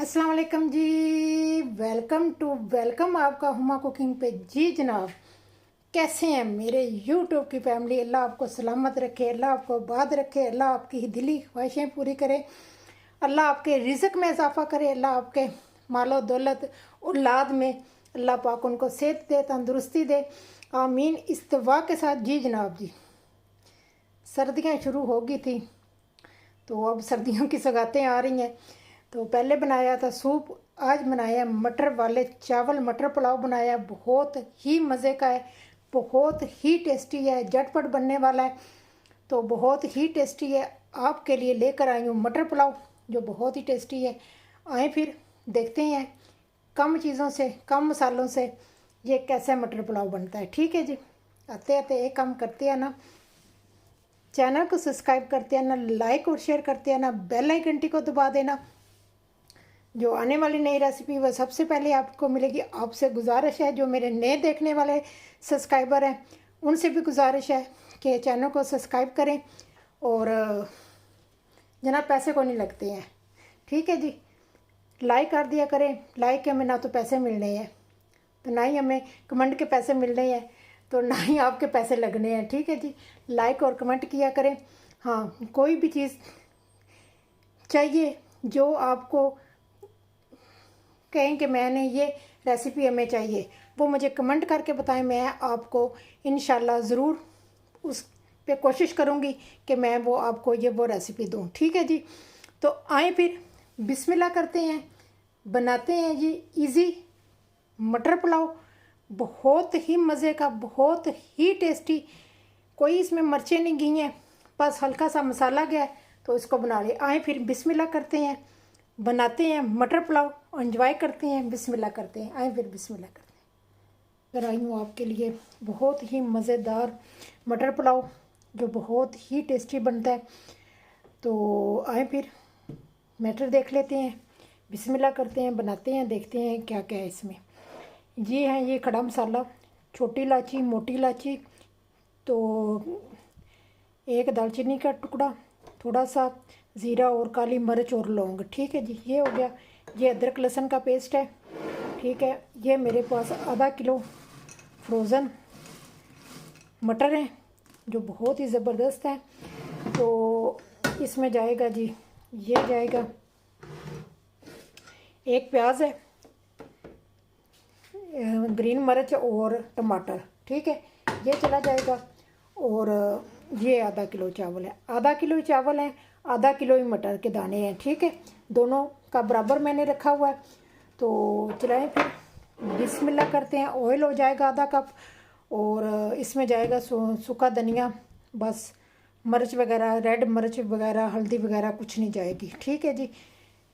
अस्सलाम वालेकुम जी। वेलकम आपका हुमा कुकिंग पे। जी जनाब, कैसे हैं मेरे यूट्यूब की फैमिली। अल्लाह आपको सलामत रखे, अल्लाह आपको आबाद रखे, अल्लाह आपकी दिली ख्वाहिशें पूरी करे, अल्लाह आपके रिज़्क में इजाफा करे, अल्लाह आपके मालो दौलत औलाद में अल्लाह पाक उनको सेहत दे, तंदुरुस्ती दे। आमीन। इस दुआ के साथ जी जनाब जी, सर्दियाँ शुरू हो गई थी तो अब सर्दियों की सौगातें आ रही हैं। तो पहले बनाया था सूप, आज बनाया मटर वाले चावल, मटर पुलाव बनाया। बहुत ही मज़े का है, बहुत ही टेस्टी है, झटपट बनने वाला है, तो बहुत ही टेस्टी है। आपके लिए लेकर आई हूँ मटर पुलाव जो बहुत ही टेस्टी है। आए फिर देखते हैं कम चीज़ों से, कम मसालों से ये कैसे मटर पुलाव बनता है। ठीक है जी, आते आते एक काम करते हैं ना, चैनल को सब्सक्राइब करते हैं ना, लाइक और शेयर करते हैं ना, बेल आइकन घंटी को दबा देना। जो आने वाली नई रेसिपी वह सबसे पहले आपको मिलेगी। आपसे गुजारिश है, जो मेरे नए देखने वाले सब्सक्राइबर हैं उनसे भी गुजारिश है कि चैनल को सब्सक्राइब करें। और जनाब पैसे को नहीं लगते हैं, ठीक है जी, लाइक कर दिया करें। लाइक के हमें ना तो पैसे मिलने हैं, तो ना ही हमें कमेंट के पैसे मिलने हैं, तो ना ही आपके पैसे लगने हैं। ठीक है जी, लाइक और कमेंट किया करें। हाँ, कोई भी चीज़ चाहिए जो आपको कहें कि मैंने ये रेसिपी हमें चाहिए, वो मुझे कमेंट करके बताएं। मैं आपको इंशाल्लाह ज़रूर उस पे कोशिश करूँगी कि मैं वो आपको वो रेसिपी दूँ। ठीक है जी, तो आए फिर बिस्मिल्लाह करते हैं, बनाते हैं जी इजी मटर पुलाव। बहुत ही मज़े का, बहुत ही टेस्टी। कोई इसमें मिर्चें नहीं गई हैं, बस हल्का सा मसाला गया है, तो इसको बना लिया। आए फिर बिस्मिल्लाह करते हैं, बनाते हैं मटर पुलाव और एंजॉय करते हैं। बिस्मिल्लाह करते हैं, आए फिर बिस्मिल्लाह करते हैं। फिर आई हूँ आपके लिए बहुत ही मज़ेदार मटर पुलाव जो बहुत ही टेस्टी बनता है। तो आए फिर मटर देख लेते हैं, बिस्मिल्लाह करते हैं, बनाते हैं, देखते हैं क्या क्या है इसमें। ये है ये खड़ा मसाला, छोटी इलायची, मोटी इलायची, तो एक दालचीनी का टुकड़ा, थोड़ा सा ज़ीरा और काली मिर्च और लौंग। ठीक है जी, ये हो गया। ये अदरक लहसुन का पेस्ट है। ठीक है, ये मेरे पास आधा किलो फ्रोज़न मटर हैं जो बहुत ही ज़बरदस्त है। तो इसमें जाएगा जी, ये जाएगा, एक प्याज है, ग्रीन मिर्च और टमाटर। ठीक है, ये चला जाएगा। और ये आधा किलो चावल है, आधा किलो चावल है, आधा किलो ही मटर के दाने हैं। ठीक है, दोनों का बराबर मैंने रखा हुआ है। तो चलाएं फिर बिस्मिल्लाह करते हैं। ऑयल हो जाएगा आधा कप, और इसमें जाएगा सूखा धनिया, बस। मिर्च वगैरह, रेड मिर्च वगैरह, हल्दी वगैरह कुछ नहीं जाएगी। ठीक है जी,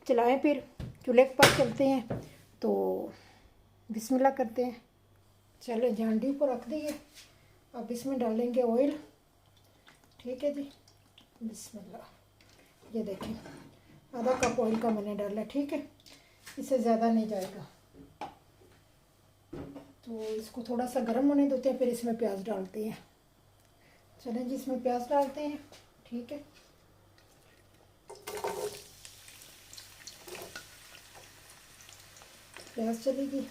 चलाएं फिर चूल्हे के पास चलते हैं। तो बिस्मिल्लाह करते हैं, चलो झांडी को रख दिए। अब इसमें डालेंगे ऑयल। ठीक है जी, बिस्मिल्लाह। ये देखें, आधा कप ऑयल का मैंने डाला। ठीक है, इससे ज़्यादा नहीं जाएगा। तो इसको थोड़ा सा गर्म होने देते हैं, फिर इसमें प्याज डालते हैं। चलें जी, इसमें प्याज डालते हैं। ठीक है, प्याज चलेगी।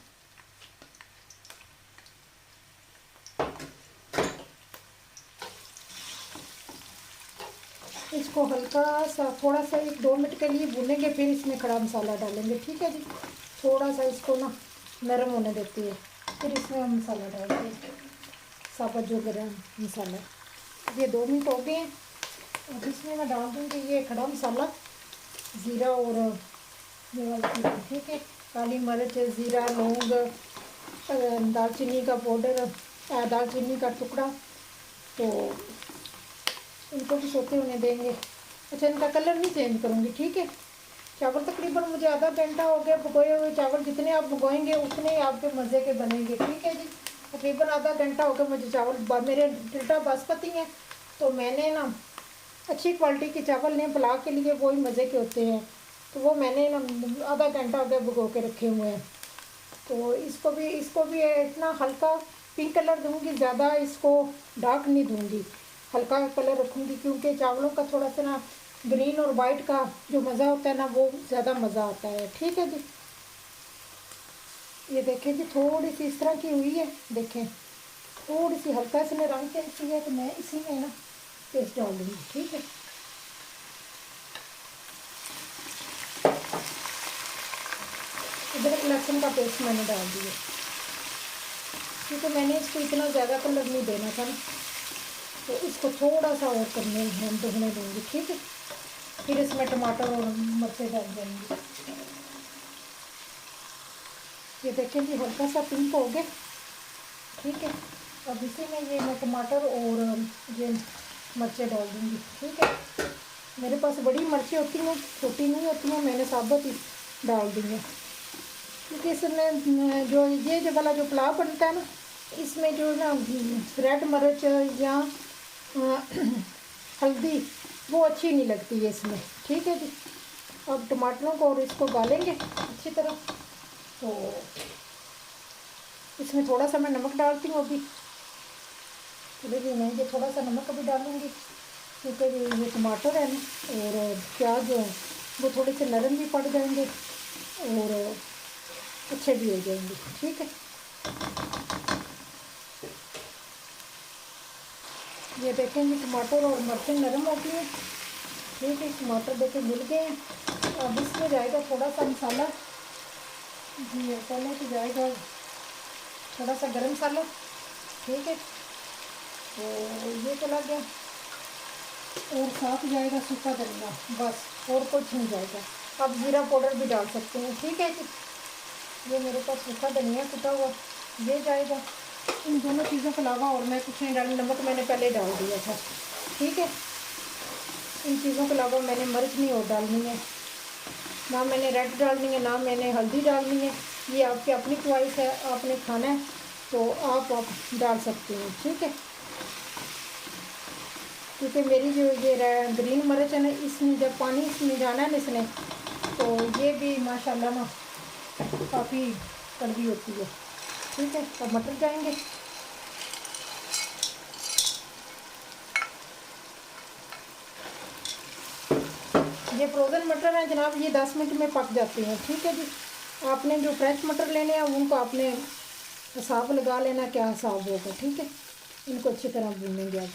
इसको हल्का सा थोड़ा सा 1-2 मिनट के लिए भूनेंगे, फिर इसमें खड़ा मसाला डालेंगे। ठीक है जी, थोड़ा सा इसको ना नरम होने देती है, फिर इसमें हम मसाला डालते हैं, साबुत जो गरम मसाला। ये 2 मिनट हो गए हैं। अब इसमें मैं डाल दूँगी ये खड़ा मसाला, ज़ीरा और ये वाला। ठीक है, काली मिर्च, ज़ीरा, लौंग, दालचीनी का पाउडर, दालचीनी का टुकड़ा, तो इनको भी सोते होने देंगे। अच्छा, इनका कलर नहीं चेंज करूँगी। ठीक है, चावल तकरीबन मुझे आधा घंटा हो गया भिगोए हुए। चावल जितने आप भिगोएंगे उतने ही आपके मज़े के बनेंगे। ठीक है जी, तकरीबन आधा घंटा हो गया मुझे चावल। मेरे टिल्टा बासमती हैं, तो मैंने ना अच्छी क्वालिटी के चावल लें पुलाव के लिए, वही मज़े के होते हैं, तो वो मैंने ना आधा घंटा हो गया भिगो के रखे हुए हैं। तो इसको भी इतना हल्का पिंक कलर दूँगी, ज़्यादा इसको डार्क नहीं दूँगी, हल्का कलर रखूँगी, क्योंकि चावलों का थोड़ा सा ना ग्रीन और वाइट का जो मज़ा होता है ना, वो ज़्यादा मज़ा आता है। ठीक है जी, ये देखें जी थोड़ी सी इस तरह की हुई है, देखें थोड़ी सी हल्का इसने रंग चेंज किया है, तो मैं इसी में ना पेस्ट डाल दूँगी। ठीक है, अदरक लहसुन का पेस्ट मैंने डाल दिया, क्योंकि मैंने इसको इतना ज़्यादा कलर नहीं देना था ना, तो इसको थोड़ा सा और करने भुनने दूँगी। ठीक है, फिर इसमें टमाटर और मिर्चें डाल देंगे। ये देखें जी हल्का सा पिंक हो गया। ठीक है, अब इसी में ये मैं टमाटर और ये मिर्चें डाल दूँगी। ठीक है, मेरे पास बड़ी मिर्चें होती हैं, छोटी नहीं होती हैं, मैंने साबुत ही डाल दी है, क्योंकि इसमें जो ये जो वाला जो पुलाव बनता है ना, इसमें जो ना रेड मिर्च या हल्दी वो अच्छी नहीं लगती है इसमें। ठीक है जी, अब टमाटरों को और इसको गालेंगे अच्छी तरह। तो इसमें थोड़ा सा मैं नमक डालती हूँ अभी। चलिए जी, मैं ये थोड़ा सा नमक अभी डालूँगी, क्योंकि ये टमाटर है ना और प्याज जो है वो थोड़े से नरम भी पड़ जाएंगे और अच्छे भी हो जाएंगे। ठीक है, ये देखें जी टमाटर और मिर्चें नरम हो गई हैं। ठीक है, टमाटर देखें मिल गए हैं। अब इसमें जाएगा थोड़ा सा मसाला जी, पहले तो जाएगा थोड़ा सा गरम मसाला। ठीक है, तो ये चला गया और साथ जाएगा सूखा धनिया, बस और कुछ नहीं जाएगा। आप ज़ीरा पाउडर भी डाल सकते हैं। ठीक है जी, ये मेरे पास सूखा धनिया कुटा हुआ ये जाएगा। इन दोनों चीज़ों के अलावा और मैं कुछ नहीं डाली, नमक मैंने पहले डाल दिया था। ठीक है, इन चीज़ों के अलावा मैंने मिर्च नहीं और डालनी है, ना मैंने रेड डालनी है, ना मैंने हल्दी डालनी है। ये आपकी अपनी च्वाइस है, आपने खाना है तो आप डाल सकते हैं। ठीक है, क्योंकि मेरी जो ये ग्रीन मिर्च है ना, इसमें जब पानी इसमें जाना है ना इसने, तो ये भी माशाल्लाह ना काफ़ी कड़वी होती है। ठीक है, अब मटर जाएंगे। ये फ्रोज़न मटर हैं जनाब, ये 10 मिनट में पक जाते हैं। ठीक है जी, आपने जो फ्रेश मटर लेने हैं उनको आपने हिसाब लगा लेना क्या हिसाब होगा। ठीक है, इनको अच्छी तरह भूनेंगे आप।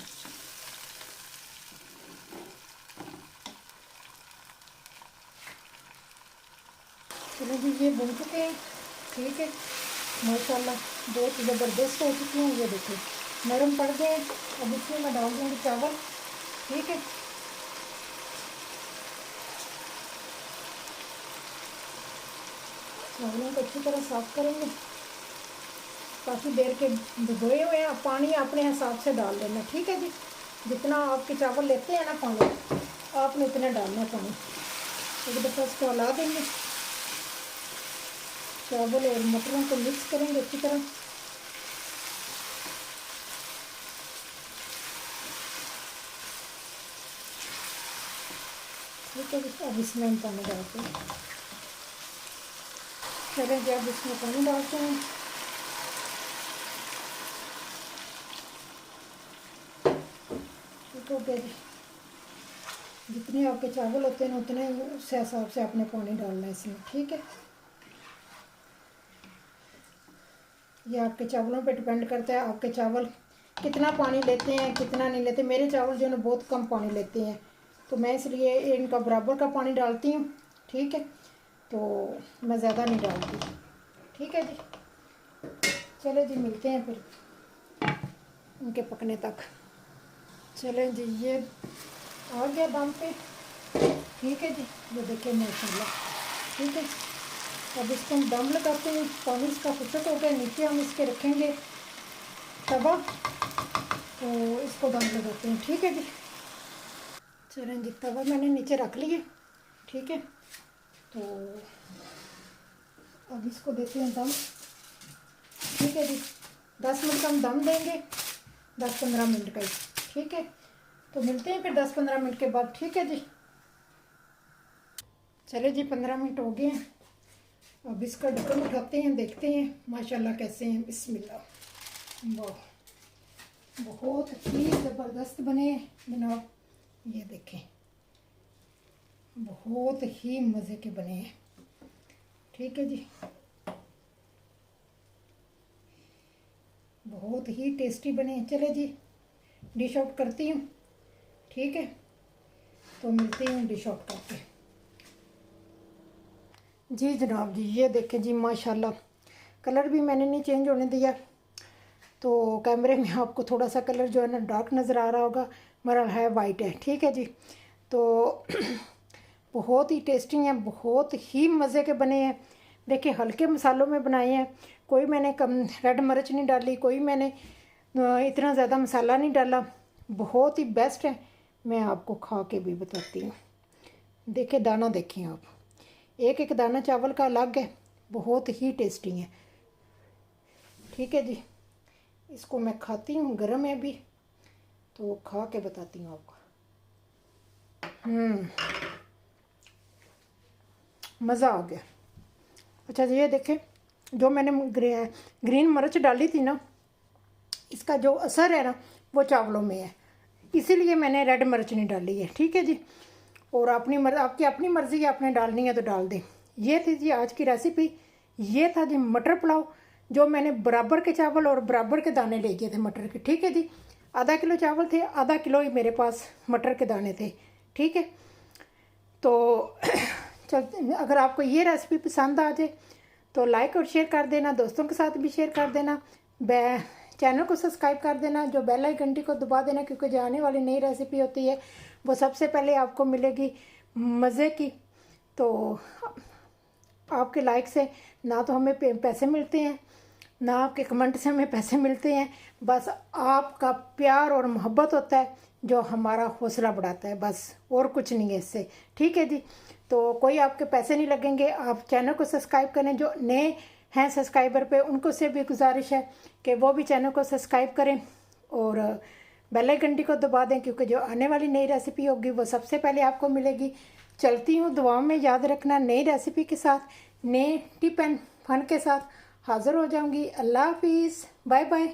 चलो जी, ये भून चुके हैं। ठीक है, माशाल्लाह बहुत ज़बरदस्त हो चुके हैं। ये देखिए नरम पड़ गए। अब इसमें मैं डाल दूँगी चावल। ठीक है, चावलों को अच्छी तरह साफ़ करेंगे। काफ़ी देर के भिगोए हुए हैं, पानी अपने हिसाब से डाल लेना। ठीक है जी, जितना आपके चावल लेते हैं ना पानी, आपने उतना डालना पानी। एक दफ़ा इसको हिला देंगे, चावल और मटरों को मिक्स करेंगे अच्छी तरह। ठीक है जी, अब इसमें हम पानी डालते हैं। चलें जी, अब इसमें पानी डालते हैं। ठीक हो गया जी, जितने आपके चावल होते हैं उतने ही उस हिसाब से आपने पानी डालना है इसमें। ठीक है, ये आपके चावलों पे डिपेंड करता है, आपके चावल कितना पानी लेते हैं कितना नहीं लेते। मेरे चावल जो है बहुत कम पानी लेते हैं, तो मैं इसलिए इनका बराबर का पानी डालती हूँ। ठीक है, तो मैं ज़्यादा नहीं डालती। ठीक है जी, चले जी मिलते हैं फिर उनके पकने तक। चलें जी, ये आ गया दम पे। ठीक है जी, ये देखिए माशाल्लाह। ठीक है, अब इसको हम दम लगाते हैं। पानी इसका फुसक हो गया, नीचे हम इसके रखेंगे तवा, तो इसको दम लगाते हैं। ठीक है जी, चलें जी, तवा मैंने नीचे रख लिया। ठीक है, तो अब इसको देते हैं दम। ठीक है जी, 10 मिनट का हम दम देंगे, 10-15 मिनट का ही। ठीक है, तो मिलते हैं फिर 10-15 मिनट के बाद। ठीक है जी, चले जी 15 मिनट हो गए हैं। अब इसका ढक्कन उठाते हैं, देखते हैं माशाल्लाह कैसे हैं। बिस्मिल्लाह, वाह बहुत ही ज़बरदस्त बने जनाब। ये देखें बहुत ही मज़े के बने हैं। ठीक है जी, बहुत ही टेस्टी बने हैं। चले जी डिश आउट करती हूँ। ठीक है, तो मिलती हूँ डिश आउट करके। जी जनाब जी, ये देखें जी माशाल्लाह, कलर भी मैंने नहीं चेंज होने दिया। तो कैमरे में आपको थोड़ा सा कलर जो है ना डार्क नज़र आ रहा होगा, मगर है वाइट है। ठीक है जी, तो बहुत ही टेस्टी हैं, बहुत ही मज़े के बने हैं। देखिए हल्के मसालों में बनाए हैं, कोई मैंने कम रेड मिर्च नहीं डाली, कोई मैंने इतना ज़्यादा मसाला नहीं डाला। बहुत ही बेस्ट है। मैं आपको खा के भी बताती हूँ। देखिए दाना देखिए आप, एक एक दाना चावल का अलग है, बहुत ही टेस्टी है। ठीक है जी, इसको मैं खाती हूँ, गर्म है अभी, तो खा के बताती हूँ आपको। मज़ा आ गया। अच्छा जी, ये देखें, जो मैंने ग्रीन मिर्च डाली थी ना, इसका जो असर है ना वो चावलों में है, इसीलिए मैंने रेड मिर्च नहीं डाली है। ठीक है जी, और आपकी अपनी मर्ज़ी है, आपने डालनी है तो डाल दें। ये थी जी आज की रेसिपी। ये था जी मटर पुलाव, जो मैंने बराबर के चावल और बराबर के दाने ले गए थे मटर के। ठीक है जी, आधा किलो चावल थे, आधा किलो ही मेरे पास मटर के दाने थे। ठीक है, तो चल, अगर आपको ये रेसिपी पसंद आ जाए तो लाइक और शेयर कर देना, दोस्तों के साथ भी शेयर कर देना, चैनल को सब्सक्राइब कर देना, जो बेल आइकन घंटी को दबा देना, क्योंकि जो आने वाली नई रेसिपी होती है वो सबसे पहले आपको मिलेगी मज़े की। तो आपके लाइक से ना तो हमें पैसे मिलते हैं, ना आपके कमेंट से हमें पैसे मिलते हैं, बस आपका प्यार और मोहब्बत होता है जो हमारा हौसला बढ़ाता है, बस और कुछ नहीं है इससे। ठीक है जी, तो कोई आपके पैसे नहीं लगेंगे। आप चैनल को सब्सक्राइब करें, जो नए हैं सब्सक्राइबर पे उनको से भी गुजारिश है कि वो भी चैनल को सब्सक्राइब करें और बेल आइकन घंटी को दबा दें, क्योंकि जो आने वाली नई रेसिपी होगी वो सबसे पहले आपको मिलेगी। चलती हूँ, दुआओं में याद रखना। नई रेसिपी के साथ, नए टिप एंड फन के साथ हाज़िर हो जाऊँगी। अल्लाह हाफिज़, बाय बाय।